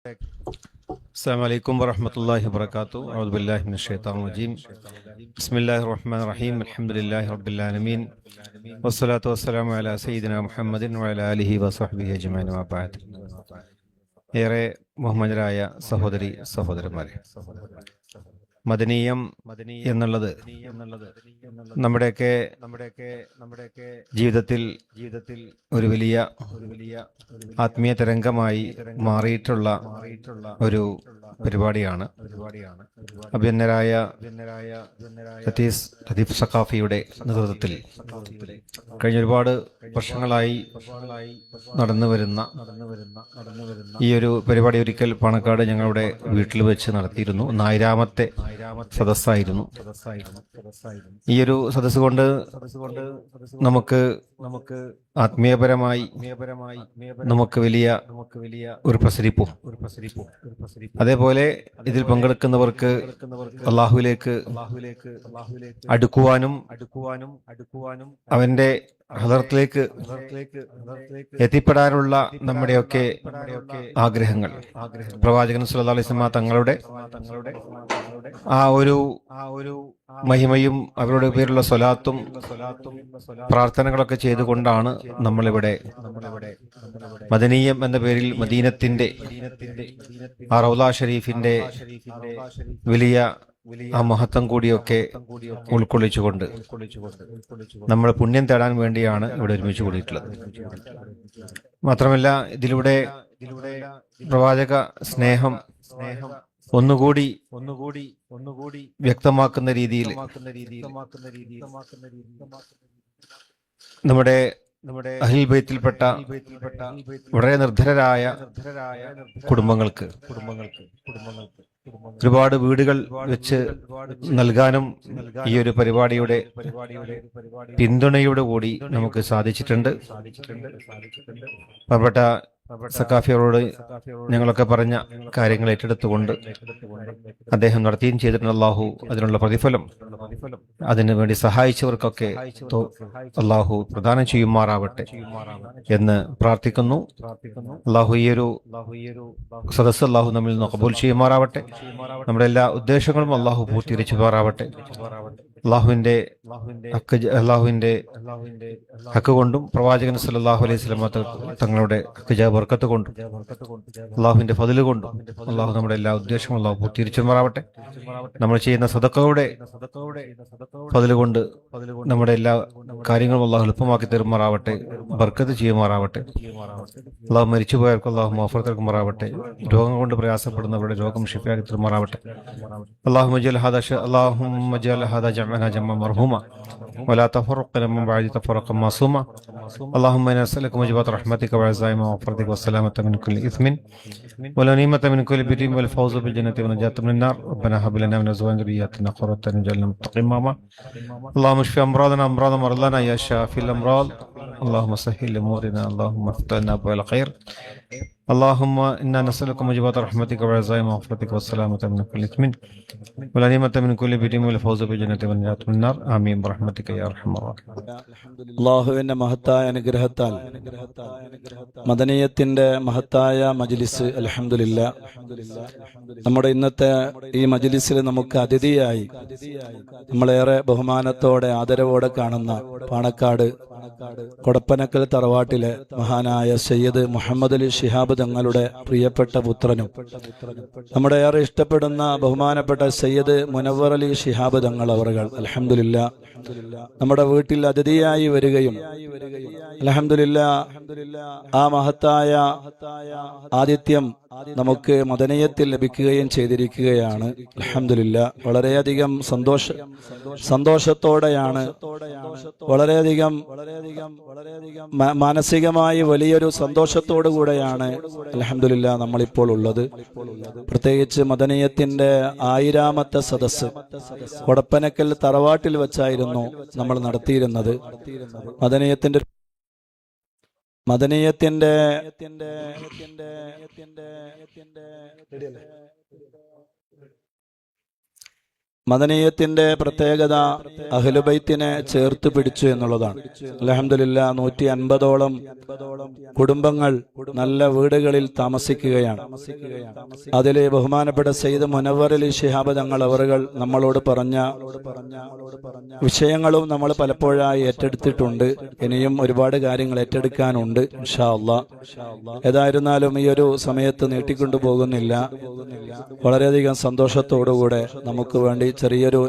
السلام عليكم ورحمة الله وبركاته. أعوذ بالله من الشيطان الرجيم. بسم الله الرحمن الرحيم. الحمد لله رب العالمين والصلاة والسلام على سيدنا محمد وعلى آله وصحبه أجمعين ما بعد. ഏറെ ബഹുമാന്യരായ സഹോദരി സഹോദരന്മാരെ, മദനീയം എന്നുള്ളത് നമ്മുടെയൊക്കെ ജീവിതത്തിൽ ഒരു വലിയ ആത്മീയ തരംഗമായി മാറിയിട്ടുള്ള ഒരു പരിപാടിയാണ്. അഭിനന്ദനായ ലത്തീഫ് സഖാഫിയുടെ നേതൃത്വത്തിൽ കഴിഞ്ഞ ഒരുപാട് വർഷങ്ങളായി നടന്നു വരുന്ന ഈ ഒരു പരിപാടി ഒരിക്കൽ പാണക്കാട് ഞങ്ങളുടെ വീട്ടിൽ വെച്ച് നടത്തിയിരുന്നു. 1000-ാമത്തെ സദസ്സായിരുന്നു. ഈ ഒരു സദസ്സ് കൊണ്ട് നമുക്ക് ആത്മീയപരമായി നമുക്ക് വലിയ ഒരു പ്രസരിപ്പും, അതേപോലെ ഇതിൽ പങ്കെടുക്കുന്നവർക്ക് അള്ളാഹുവിലേക്ക് അടുക്കുവാനും അവന്റെ ഹദറത്തിലേക്ക് എത്തിപ്പെടാനുള്ള നമ്മുടെയൊക്കെ ആഗ്രഹങ്ങൾ പ്രവാചകൻ സല്ലല്ലാഹു അലൈഹി വസല്ലം തങ്ങളുടെ ആ ഒരു മഹിമയും അവരുടെ പേരുള്ള സ്വലാത്തും പ്രാർത്ഥനകളൊക്കെ ചെയ്തുകൊണ്ടാണ് നമ്മളിവിടെ മദനീയം എന്ന പേരിൽ മദീനത്തിന്റെ ആ റൗള ഷരീഫിന്റെ വലിയ ആ മഹത്വം കൂടിയൊക്കെ ഉൾക്കൊള്ളിച്ചുകൊണ്ട് നമ്മൾ പുണ്യം തേടാൻ വേണ്ടിയാണ് ഇവിടെ ഒരുമിച്ച് കൂടിയിട്ടുള്ളത്. മാത്രമല്ല ഇതിലൂടെ പ്രവാചക സ്നേഹം ഒന്നുകൂടി വ്യക്തമാക്കുന്ന രീതിയിൽ നമ്മുടെ അഹ്ലുൽ ബൈത്തിൽപ്പെട്ട വളരെ നിർധനരായ കുടുംബങ്ങൾക്ക് ഒരുപാട് വീടുകൾ വെച്ച് നൽകാനും ഈ ഒരു പരിപാടിയുടെ പിന്തുണയോട് കൂടി നമുക്ക് സാധിച്ചിട്ടുണ്ട്. പാവപ്പെട്ട സഖാഫിയോട് ഞങ്ങളൊക്കെ പറഞ്ഞ കാര്യങ്ങൾ ഏറ്റെടുത്തുകൊണ്ട് അദ്ദേഹം നടത്തുകയും ചെയ്തിട്ടുണ്ട്. അള്ളാഹു അതിനുള്ള പ്രതിഫലം അതിനു വേണ്ടി സഹായിച്ചവർക്കൊക്കെ അള്ളാഹു പ്രദാനം ചെയ്യുമാറാവട്ടെ എന്ന് പ്രാർത്ഥിക്കുന്നു. അള്ളാഹു ഈ ഒരു സദസ്സ് അള്ളാഹു നമ്മിൽ നിന്ന് കബൂൽ ചെയ്യുമാറാവട്ടെ. നമ്മുടെ എല്ലാ ഉദ്ദേശങ്ങളും അള്ളാഹു പൂർത്തീകരിച്ചുമാറാവട്ടെ. അള്ളാഹുവിന്റെ ഹക്ക് കൊണ്ടും പ്രവാചകൻ സല്ലല്ലാഹു അലൈഹി വസല്ലം തങ്ങളുടെ ബർക്കത്ത് കൊണ്ടും അള്ളാഹുവിന്റെ ഫദ്ല് കൊണ്ടും അള്ളാഹു നമ്മുടെ എല്ലാ ഉദ്ദേശങ്ങളും അള്ളാഹു പൂർത്തീകരിച്ചുമാറാവട്ടെ. നമ്മൾ ചെയ്യുന്ന സദഖയുടെ ഫദ്ല് കൊണ്ട് നമ്മുടെ എല്ലാ കാര്യങ്ങളും അള്ളാഹു എളുപ്പമാക്കി തരുമാറാവട്ടെ, ബർക്കത്ത് ചെയ്യുമാറാവട്ടെ. അള്ളാഹു മരിച്ചുപോയവർക്ക് അള്ളാഹു മഗ്ഫിറത്ത് നൽകുമാറാവട്ടെ. രോഗം കൊണ്ട് പ്രയാസപ്പെടുന്നവരുടെ രോഗം ശിഫയാക്കി തരുമാറാവട്ടെ. അല്ലാഹുമ്മ ജഅൽ ഹാദാ ജംഅനാ ജംഅൻ മർഹൂമാ വലാ തഫറഖനാ മിൻ ബഅദി തഫറഖൻ മഅസൂമാ. اللهم إنا نسألك موجبات رحمتك وعزائم مغفرتك والسلامة من كل إثم والغنيمة من كل بر والفوز بالجنة والنجاة من النار. ربنا هب لنا من أزواجنا وذرياتنا قرة أعين واجعلنا متقين إماما. اللهم اشف أمراضنا أمراض مرضانا يا شافي الأمراض. اللهم سهل أمورنا. اللهم افتح لنا أبواب الخير. اللهم إنا نسألك موجبات رحمتك وعزائم مغفرتك والسلامة من كل إثم والغنيمة من كل بر والفوز بالجنة والنجاة من النار. آمين برحمتك يا أرحم الراحمين. അള്ളാഹുവിന്റെ മഹത്തായ അനുഗ്രഹത്താൽ മദനീയത്തിന്റെ മഹത്തായ മജ്ലിസ് അൽഹംദുലില്ലാ, നമ്മുടെ ഇന്നത്തെ ഈ മജ്ലിസിൽ നമുക്ക് അതിഥിയായി നമ്മളേറെ ബഹുമാനത്തോടെ ആദരവോടെ കാണുന്ന പാണക്കാട് കൊടപ്പനക്കൽ തറവാട്ടിലെ മഹാനായ സയ്യിദ് മുഹമ്മദ് അലി ശിഹാബ് തങ്ങളുടെ പ്രിയപ്പെട്ട പുത്രനും നമ്മുടെ ഏറെ ഇഷ്ടപ്പെടുന്ന ബഹുമാനപ്പെട്ട സയ്യിദ് മുനവ്വർ അലി ശിഹാബ് തങ്ങൾ അവറുകൾ അൽഹംദുലില്ലാ നമ്മുടെ വീട്ടിൽ അതിഥിയായി വരികയും അൽഹംദുലില്ലാ ആ മഹത്തായ ആതിഥ്യം നമുക്ക് മദനീയത്തിൽ ലഭിക്കുകയും ചെയ്തിരിക്കുകയാണ്. അൽഹംദുലില്ലാ വളരെയധികം സന്തോഷത്തോടെയാണ്, വളരെയധികം മാനസികമായി വലിയൊരു സന്തോഷത്തോടു കൂടെയാണ് അൽഹംദുലില്ലാ നമ്മളിപ്പോൾ ഉള്ളത്. പ്രത്യേകിച്ച് മദനീയത്തിന്റെ 1000-ാമത്തെ സദസ്സ് കൊടപ്പനക്കൽ തറവാട്ടിൽ വെച്ചായിരുന്നു നമ്മൾ നടത്തിയിരുന്നത്. മദനീയത്തിന്റെ പ്രത്യേകത അഹ്ലുബൈത്തിനെ ചേർത്ത് പിടിച്ചു എന്നുള്ളതാണ്. അൽഹംദുലില്ലാ 150ഓളം കുടുംബങ്ങൾ നല്ല വീടുകളിൽ താമസിക്കുകയാണ്. അതിലെ ബഹുമാനപ്പെട്ട സയ്യിദ് മുനവ്വർ അലി ശിഹാബ് തങ്ങൾ അവറുകൾ നമ്മളോട് പറഞ്ഞ വിഷയങ്ങളും നമ്മൾ പലപ്പോഴായി ഏറ്റെടുത്തിട്ടുണ്ട്. ഇനിയും ഒരുപാട് കാര്യങ്ങൾ ഏറ്റെടുക്കാനുണ്ട് ഇൻഷാ അല്ലാഹ്. ഏതായിരുന്നാലും ഈ ഒരു സമയത്ത് നീട്ടിക്കൊണ്ടു പോകുന്നില്ല. വളരെയധികം സന്തോഷത്തോടുകൂടെ നമുക്ക് വേണ്ടി ചെറിയൊരു